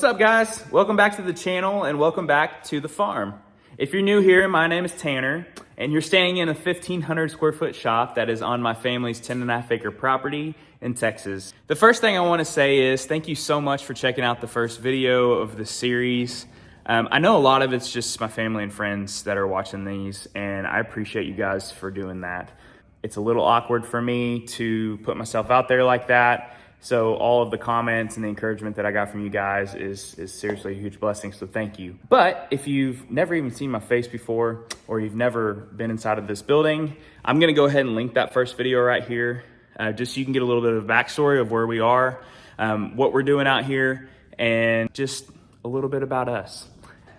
up, guys? Welcome back to the channel and welcome back to the farm. If you're new here, my name is Tanner and you're staying in a 1,500 square foot shop that is on my family's 10.5 acre property in Texas. The first thing I want to say is thank you so much for checking out the first video of the series. I know a lot of it's just my family and friends that are watching these, and I appreciate you guys for doing that. It's a little awkward for me to put myself out there like that. So all of the comments and the encouragement that I got from you guys is seriously a huge blessing, so thank you. But if you've never even seen my face before, or you've never been inside of this building, I'm gonna go ahead and link that first video right here, just so you can get a little bit of a backstory of where we are, what we're doing out here, and just a little bit about us.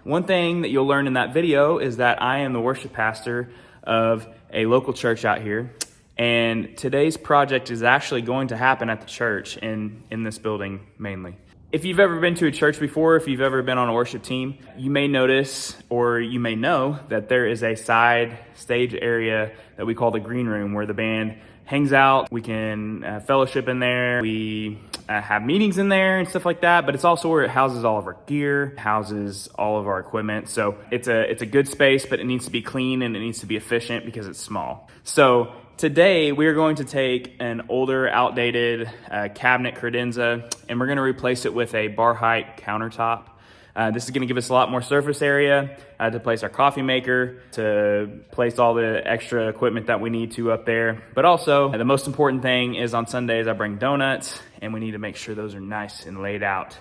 One thing that you'll learn in that video is that I am the worship pastor of a local church out here. And today's project is actually going to happen at the church in this building mainly. If you've ever been to a church before, if you've ever been on a worship team, you may notice or you may know that there is a side stage area that we call the green room where the band hangs out. We can fellowship in there. We have meetings in there and stuff like that, but it's also where it houses all of our gear, houses all of our equipment. So it's a good space, but it needs to be clean and it needs to be efficient because it's small. So today, we are going to take an older, outdated cabinet credenza, and we're going to replace it with a bar height countertop. This is going to give us a lot more surface area to place our coffee maker, to place all the extra equipment that we need to up there. But also, the most important thing is on Sundays, I bring donuts, and we need to make sure those are nice and laid out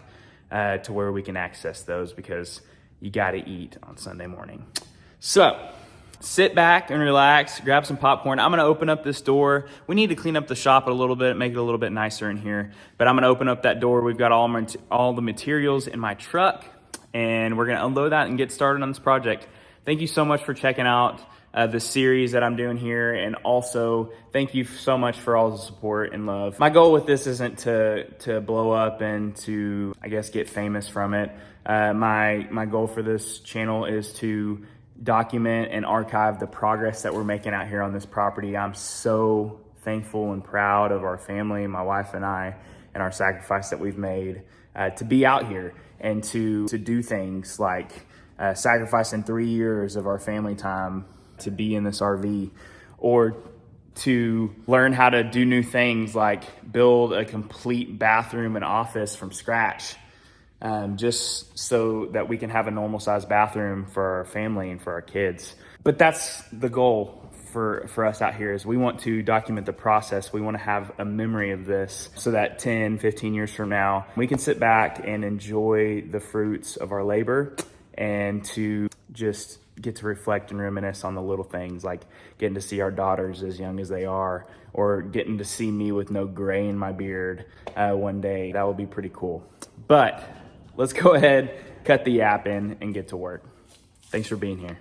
to where we can access those, because you got to eat on Sunday morning. So sit back and relax, grab some popcorn. I'm gonna open up this door. We need to clean up the shop a little bit, make it a little bit nicer in here. But I'm gonna open up that door. We've got all the materials in my truck, and we're gonna unload that and get started on this project. Thank you so much for checking out the series that I'm doing here, and also thank you so much for all the support and love. My goal with this isn't to blow up and to, I guess, get famous from it. My goal for this channel is to document and archive the progress that we're making out here on this property. I'm so thankful and proud of our family, my wife and I, and our sacrifice that we've made to be out here and to do things like sacrificing 3 years of our family time to be in this RV, or to learn how to do new things like build a complete bathroom and office from scratch. Just so that we can have a normal sized bathroom for our family and for our kids. But that's the goal for us out here, is we want to document the process. We want to have a memory of this so that 10, 15 years from now, we can sit back and enjoy the fruits of our labor, and to just get to reflect and reminisce on the little things, like getting to see our daughters as young as they are, or getting to see me with no gray in my beard one day. That would be pretty cool. But let's go ahead, cut the yapping, and get to work. Thanks for being here.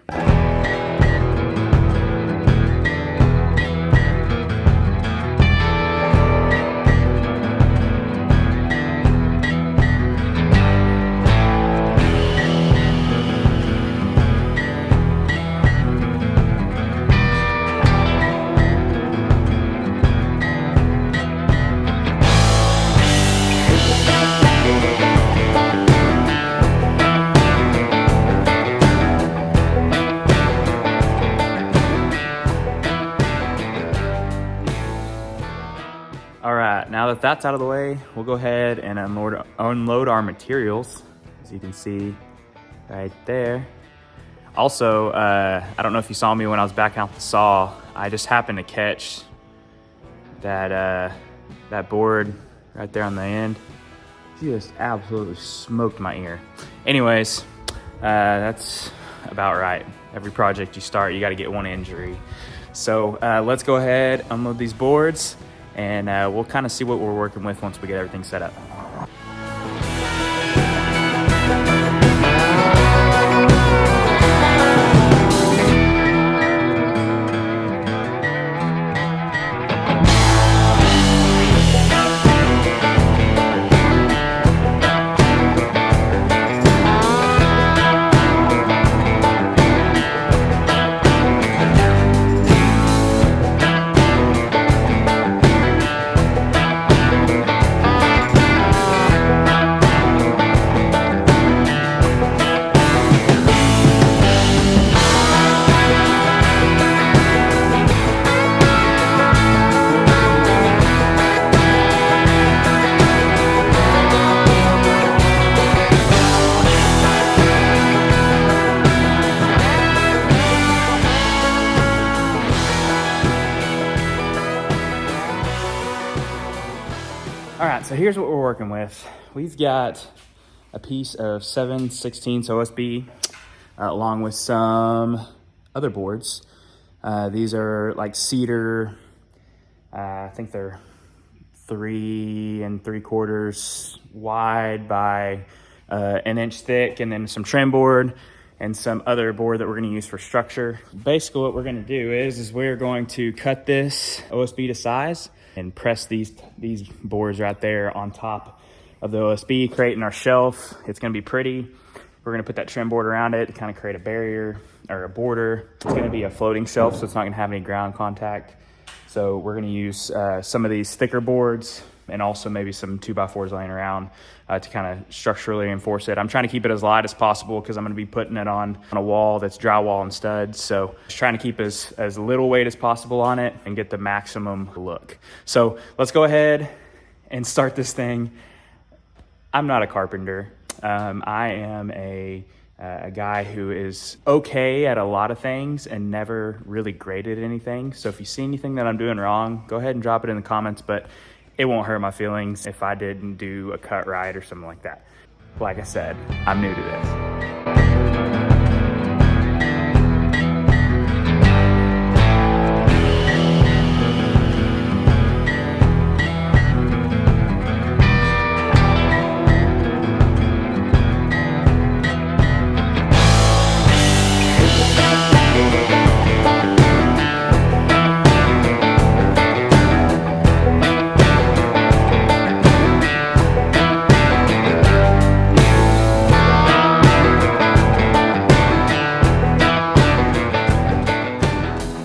Now that that's out of the way, we'll go ahead and unload our materials, as you can see right there. Also, I don't know if you saw me when I was backing out the saw. I just happened to catch that board right there on the end. Just absolutely smoked my ear. Anyways, that's about right. Every project you start, you got to get one injury. So let's go ahead, unload these boards, and we'll kind of see what we're working with once we get everything set up. All right, so here's what we're working with. We've got a piece of 7/16 OSB along with some other boards. These are like cedar. I think they're 3 3/4 wide by 1 inch thick, and then some trim board and some other board that we're gonna use for structure. Basically what we're gonna do is we're going to cut this OSB to size and press these boards right there on top of the OSB, creating our shelf. It's gonna be pretty. We're gonna put that trim board around it to kind of create a barrier or a border. It's gonna be a floating shelf, so it's not gonna have any ground contact. So we're gonna use some of these thicker boards and also maybe some 2x4s laying around to kind of structurally reinforce it. I'm trying to keep it as light as possible because I'm gonna be putting it on a wall that's drywall and studs. So just trying to keep as little weight as possible on it and get the maximum look. So let's go ahead and start this thing. I'm not a carpenter. I am a guy who is okay at a lot of things and never really great at anything. So if you see anything that I'm doing wrong, go ahead and drop it in the comments, but it won't hurt my feelings if I didn't do a cut right or something like that. Like I said, I'm new to this.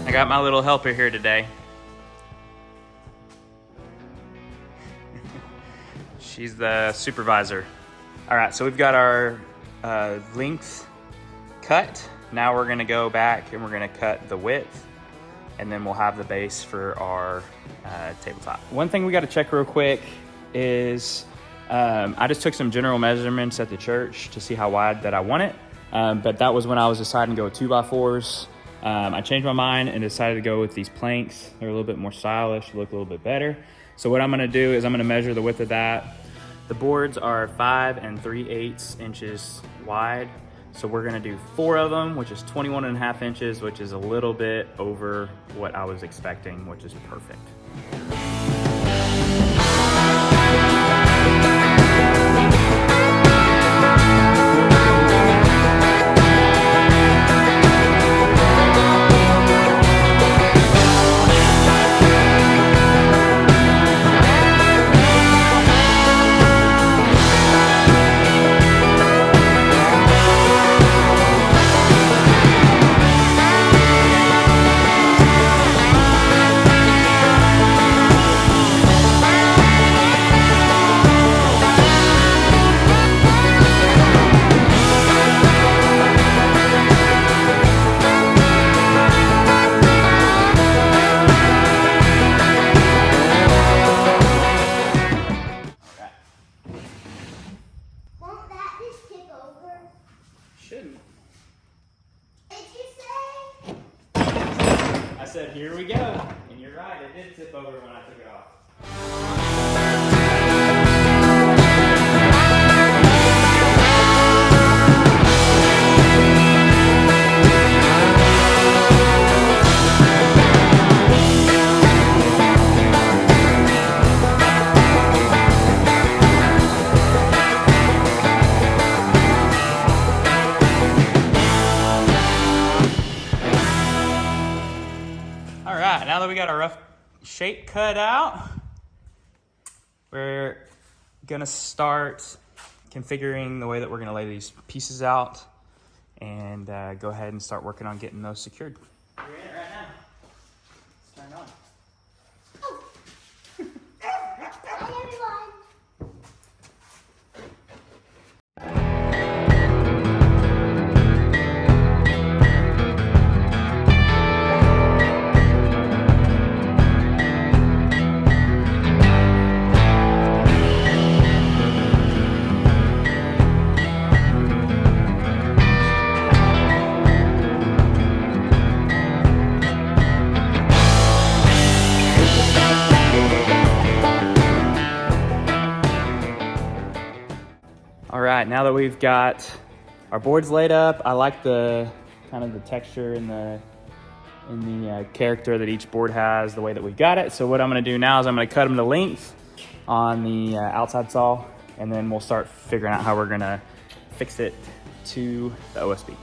I got my little helper here today. She's the supervisor. All right, so we've got our length cut. Now we're gonna go back and we're gonna cut the width, and then we'll have the base for our tabletop. One thing we gotta check real quick is I just took some general measurements at the church to see how wide that I want it, but that was when I was deciding to go with 2x4s. I changed my mind and decided to go with these planks. They're a little bit more stylish, look a little bit better. So what I'm gonna do is I'm gonna measure the width of that. The boards are 5 3/8 inches wide. So we're gonna do 4 of them, which is 21.5 inches, which is a little bit over what I was expecting, which is perfect. Shouldn't. Did you say? I said, here we go. And you're right, it did tip over when I took it off. Now that we got our rough shape cut out, we're gonna start configuring the way that we're gonna lay these pieces out and go ahead and start working on getting those secured. We're in it right now. Let's turn it on. Hi, everyone. right, now that we've got our boards laid up, I like the kind of the texture and the character that each board has, the way that we got it. So what I'm gonna do now is I'm gonna cut them to length on the outside saw, and then we'll start figuring out how we're gonna fix it to the OSB.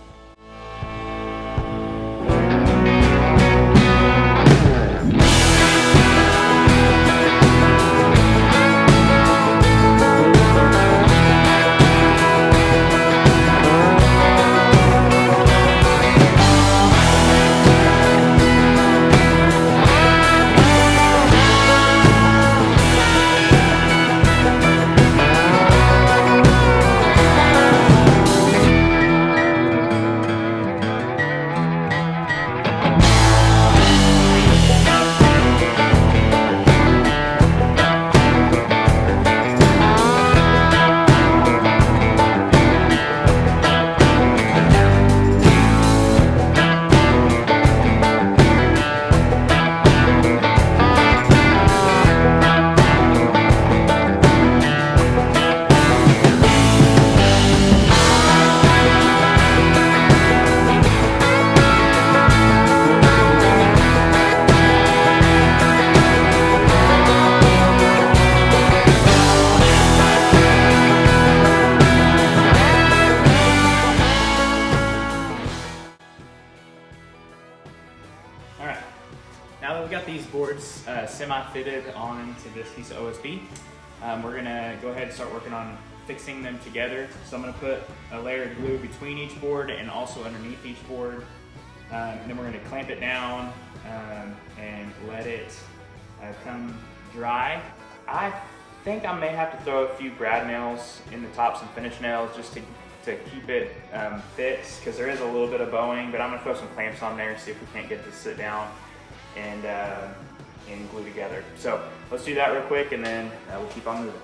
Now that we've got these boards semi-fitted onto this piece of OSB, we're gonna go ahead and start working on fixing them together. So I'm gonna put a layer of glue between each board and also underneath each board. And then we're gonna clamp it down and let it come dry. I think I may have to throw a few brad nails in the tops and finish nails just to keep it fixed, because there is a little bit of bowing, but I'm gonna throw some clamps on there, see if we can't get this to sit down and glue together. So let's do that real quick, and then we'll keep on moving.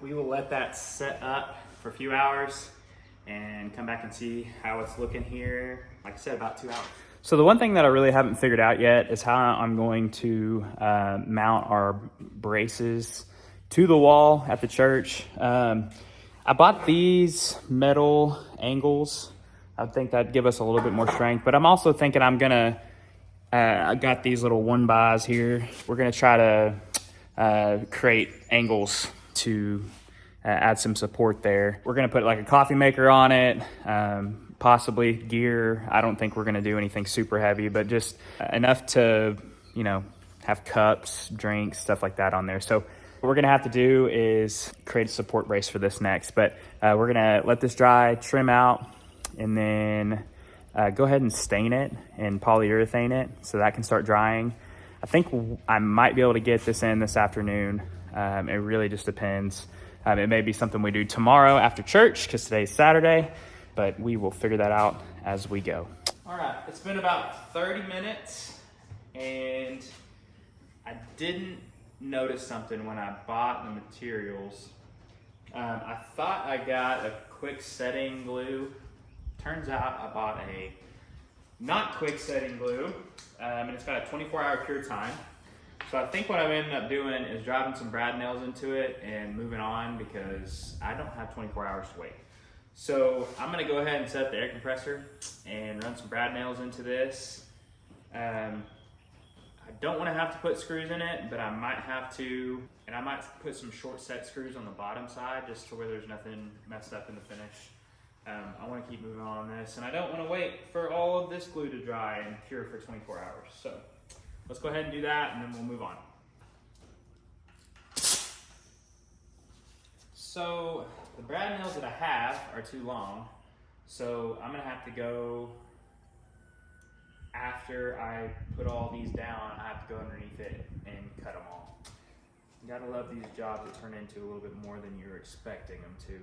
we will let that set up for a few hours and come back and see how it's looking here. Like I said, about 2 hours. So the one thing that I really haven't figured out yet is how I'm going to mount our braces to the wall at the church. I bought these metal angles. I think that'd give us a little bit more strength, but I'm also thinking I got these little 1x here. We're gonna try to create angles to add some support there. We're gonna put like a coffee maker on it, possibly gear. I don't think we're gonna do anything super heavy, but just enough to, have cups, drinks, stuff like that on there. So what we're gonna have to do is create a support brace for this next, but we're gonna let this dry, trim out, and then go ahead and stain it and polyurethane it so that can start drying. I think I might be able to get this in this afternoon. It really just depends. It may be something we do tomorrow after church because today's Saturday, but we will figure that out as we go. All right, it's been about 30 minutes and I didn't notice something when I bought the materials. I thought I got a quick setting glue. Turns out I bought a not quick setting glue, and it's got a 24-hour cure time. So I think what I've ended up doing is driving some brad nails into it and moving on because I don't have 24 hours to wait. So I'm gonna go ahead and set up the air compressor and run some brad nails into this. I don't want to have to put screws in it, but I might have to, and I might put some short set screws on the bottom side just to where there's nothing messed up in the finish. I want to keep moving on this, and I don't want to wait for all of this glue to dry and cure for 24 hours. So let's go ahead and do that, and then we'll move on. So the brad nails that I have are too long, so I'm going to have to go, after I put all these down, I have to go underneath it and cut them all. You gotta love these jobs that turn into a little bit more than you're expecting them to.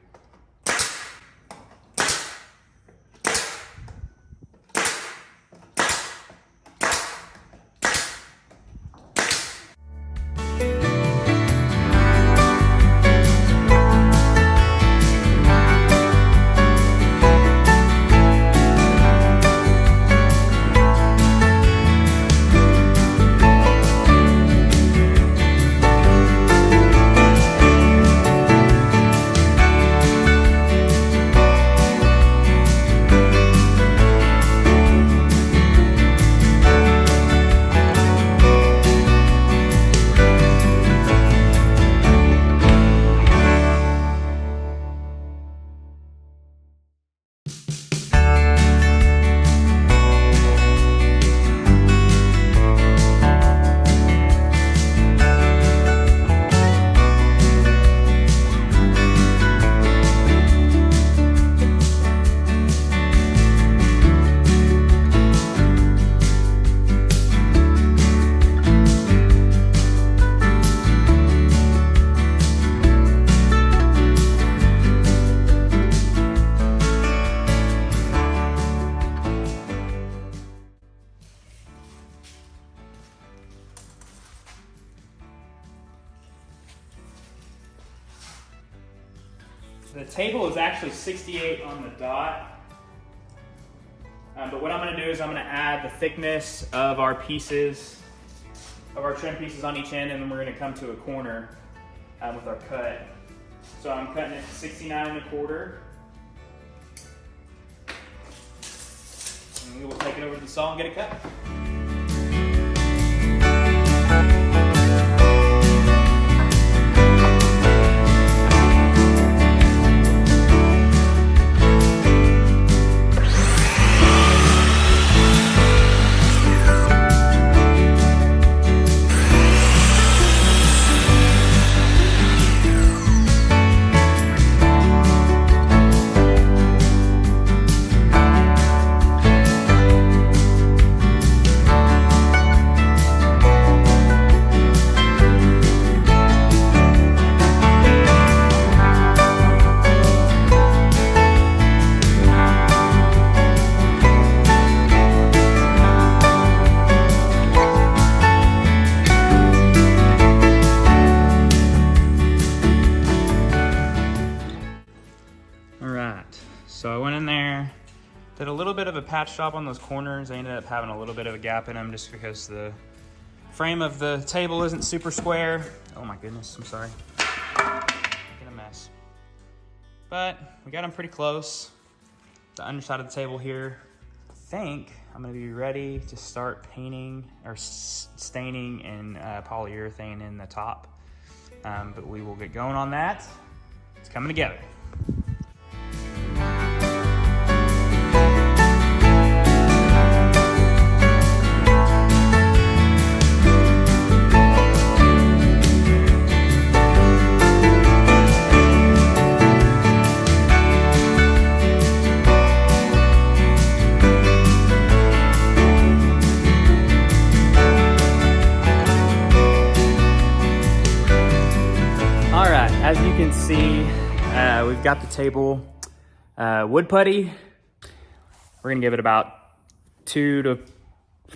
The table is actually 68 on the dot, but what I'm going to do is I'm going to add the thickness of our pieces, of our trim pieces on each end, and then we're going to come to a corner with our cut. So I'm cutting it to 69 1/4, and we will take it over to the saw and get it cut. patch job on those corners. I ended up having a little bit of a gap in them just because the frame of the table isn't super square. Oh my goodness, I'm sorry. Making a mess. But we got them pretty close. The underside of the table here, I think I'm gonna be ready to start painting or staining and polyurethane in the top. But we will get going on that. It's coming together. As you can see, we've got the table wood putty. We're gonna give it about 2 to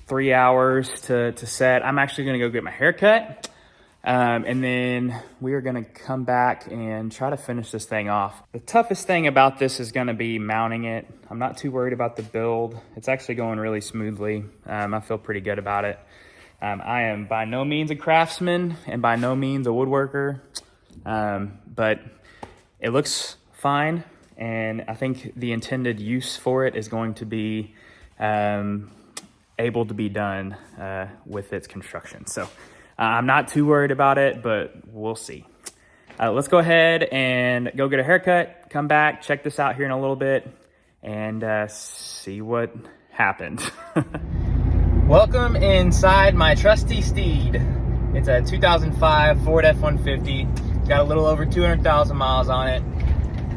3 hours to set. I'm actually gonna go get my hair cut. And then we are gonna come back and try to finish this thing off. The toughest thing about this is gonna be mounting it. I'm not too worried about the build. It's actually going really smoothly. I feel pretty good about it. I am by no means a craftsman and by no means a woodworker. But it looks fine, and I think the intended use for it is going to be able to be done with its construction. So I'm not too worried about it, but we'll see. Let's go ahead and go get a haircut, come back, check this out here in a little bit, and see what happened. Welcome inside my trusty steed. It's a 2005 Ford F-150. Got a little over 200,000 miles on it.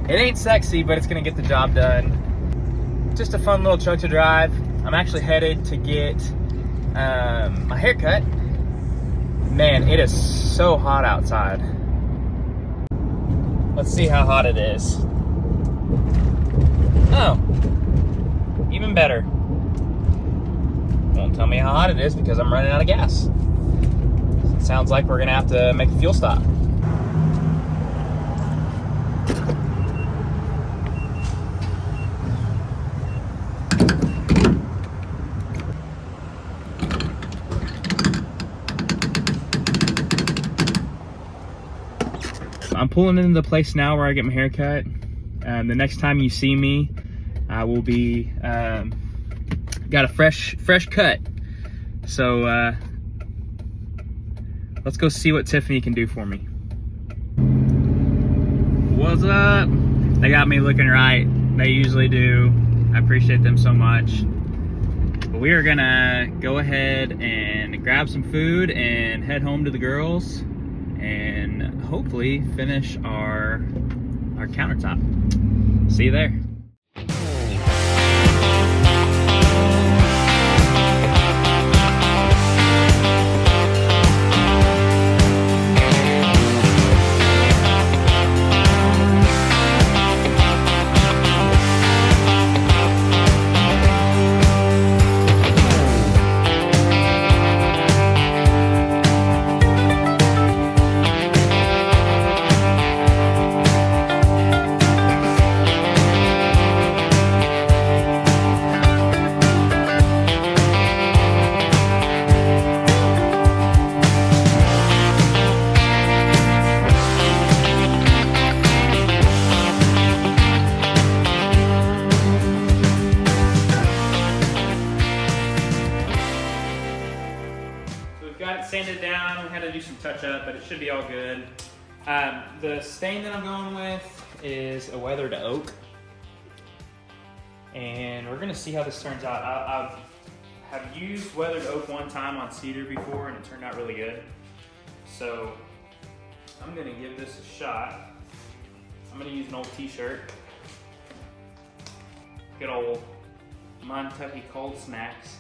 It ain't sexy, but it's gonna get the job done. Just a fun little truck to drive. I'm actually headed to get my hair cut. Man, it is so hot outside. Let's see how hot it is. Oh, even better. Won't tell me how hot it is because I'm running out of gas. Sounds like we're gonna have to make a fuel stop. I'm pulling into the place now where I get my hair cut. The next time you see me, I will be got a fresh cut. So let's go see what Tiffany can do for me. What's up? They got me looking right. They usually do. I appreciate them so much. But we are gonna go ahead and grab some food and head home to the girls and hopefully finish our countertop. See you there. Sanded down. We had to do some touch up, but it should be all good. The stain that I'm going with is a weathered oak, and we're gonna see how this turns out. I have used weathered oak one time on cedar before, and it turned out really good. So I'm gonna give this a shot. I'm gonna use an old t-shirt. Good old Montucky Cold Smacks.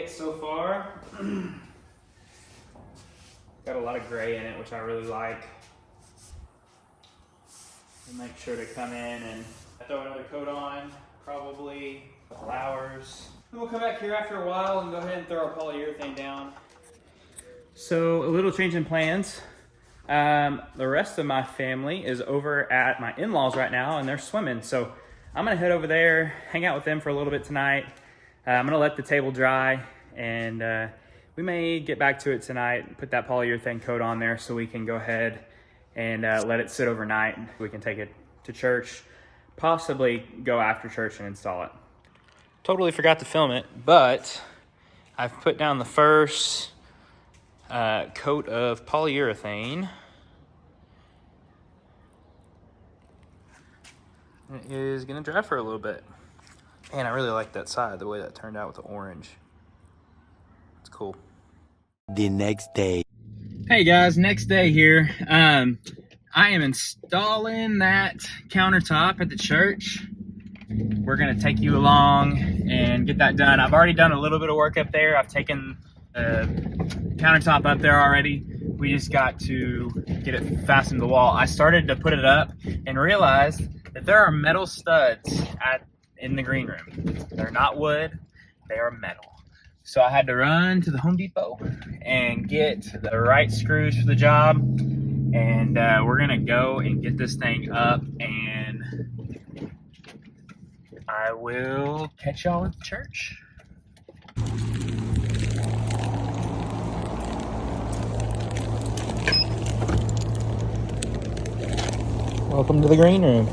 it so far. Got a lot of gray in it, which I really like. And make sure to come in and throw another coat on, probably a couple hours. Then we'll come back here after a while and go ahead and throw our polyurethane down. So a little change in plans. The rest of my family is over at my in-laws right now and they're swimming. So I'm gonna head over there, hang out with them for a little bit tonight. I'm gonna let the table dry and we may get back to it tonight, put that polyurethane coat on there so we can go ahead and let it sit overnight. We can take it to church, possibly go after church and install it. Totally forgot to film it, but I've put down the first coat of polyurethane. It is gonna dry for a little bit. Man, I really like that side, the way that turned out with the orange. It's cool. The next day. Hey guys, next day here. I am installing that countertop at the church. We're gonna take you along and get that done. I've already done a little bit of work up there. I've taken the countertop up there already. We just got to get it fastened to the wall. I started to put it up and realized that there are metal studs in the green room. They're not wood, they are metal. So I had to run to the Home Depot and get the right screws for the job. And we're gonna go and get this thing up and I will catch y'all at church. Welcome to the green room.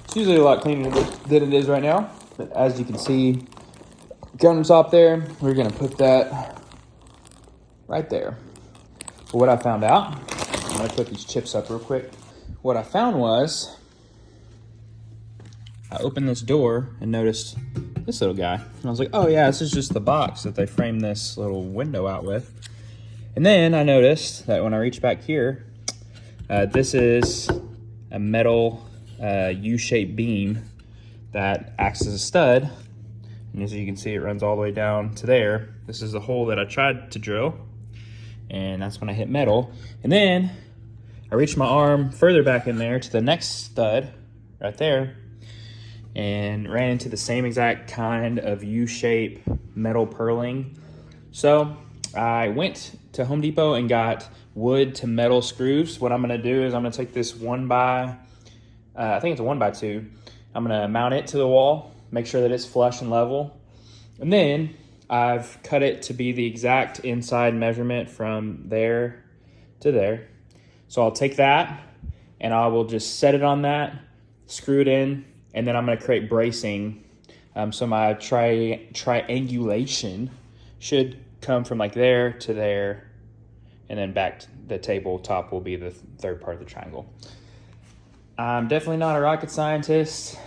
It's usually a lot cleaner than it is right now, but as you can see, countertop there, we're gonna put that right there. But what I found out, I'm gonna put these chips up real quick. What I found was, I opened this door and noticed this little guy. And I was like, oh yeah, this is just the box that they framed this little window out with. And then I noticed that when I reach back here, this is a metal U-shaped beam that acts as a stud. And as you can see, it runs all the way down to there. This is the hole that I tried to drill. And that's when I hit metal. And then I reached my arm further back in there to the next stud right there and ran into the same exact kind of U-shape metal purling. So I went to Home Depot and got wood to metal screws. What I'm gonna do is I'm gonna take this I think it's a 1x2. I'm gonna mount it to the wall, make sure that it's flush and level. And then I've cut it to be the exact inside measurement from there to there. So I'll take that and I will just set it on that, screw it in, and then I'm gonna create bracing. So my triangulation should come from like there to there, and then back to the tabletop will be the third part of the triangle. I'm definitely not a rocket scientist.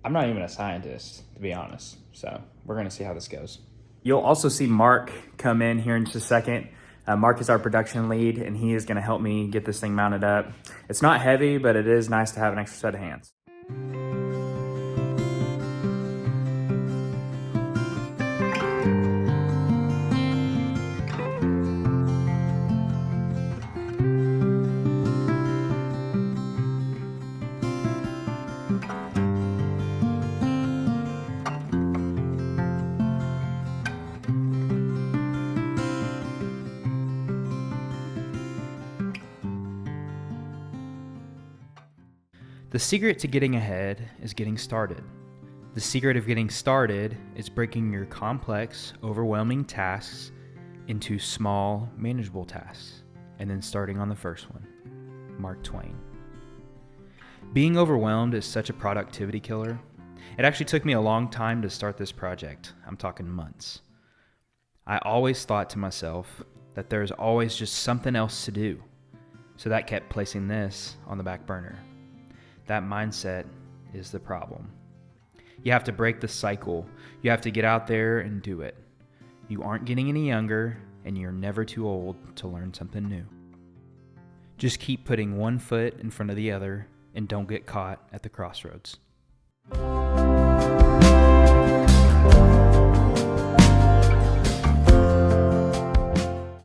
I'm not even a scientist, to be honest. So we're gonna see how this goes. You'll also see Mark come in here in just a second. Mark is our production lead and he is gonna help me get this thing mounted up. It's not heavy, but it is nice to have an extra set of hands. The secret to getting ahead is getting started. The secret of getting started is breaking your complex, overwhelming tasks into small, manageable tasks, and then starting on the first one. Mark Twain. Being overwhelmed is such a productivity killer. It actually took me a long time to start this project. I'm talking months. I always thought to myself that there's always just something else to do, so that kept placing this on the back burner. That mindset is the problem. You have to break the cycle. You have to get out there and do it. You aren't getting any younger, and you're never too old to learn something new. Just keep putting one foot in front of the other, and don't get caught at the crossroads.